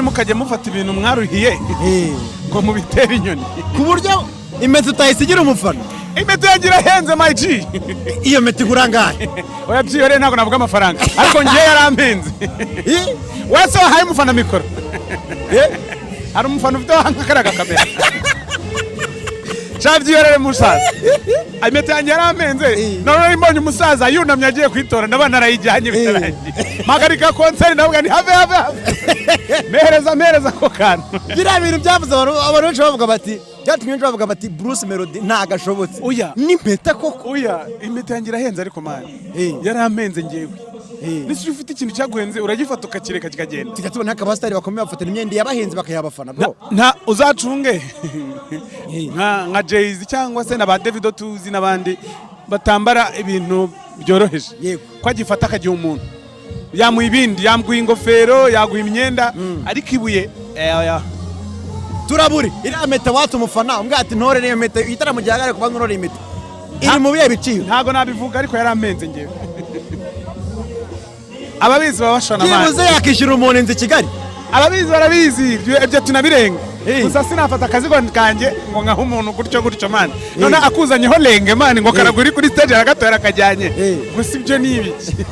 mukajya mufata ibintu mwaruhiye ngo mubitere inyoni ku buryo impeta utayisigira umufana. impeta yagira henze my G. Iyo mpeta igura ngahe? Oya byihore ntabwo navuga amafaranga ariko ngiye yarampenze. Wese wahaye umufana mikoro hari umufana ufite nk'akaraga kamera cyabyiyorere musaza impeta yanjye yarampenze none mbonye umusaza yunamye agiye kwitora ndabana arayijyanye bitarangiye magarika konseri ndavuga ni have mereza ko kantu biriya bintu byavuze abantu benshi bavuga bati byatumye bavuga bati Bruce Melody ntagashobotse n'impeta koko. Oya impeta yanjye irahenze ariko man yarampenze ngewe nisi ufite ikintu cyaguhenze uragifata ukakireka kikagenda tugatubona nk'abasitari bakomeye bafatana imyenda yabahenze bakayabafana bro. Nta uzacunge nka Jay-Z cyangwa se na ba Davido tuzi n'abandi batambara ibintu byoroheje ko agifata akagiye umuntu yamuha ibindi yamuguha ingofero yaguha imyenda ariko ibuye turaburi iriya mpeta watse umufana umbwira ati ntore niyo mpeta igitaramo gihagare kuba nturore impeta iri mu bihe biciwe ntabwo nabivuga ariko yarampenze ngewe ababizi baba bashona amande yibuze yakishyura umuntu inzu i Kigali ababizi barabizi ibyo tunabirenga gusa sinafata akazi kanjye ngo nkaho umuntu gutyo mani none akuzanyeho lenge mani ngo karaguri kuri stage aragatoya arakajyanye gusa ibyo ni ibiki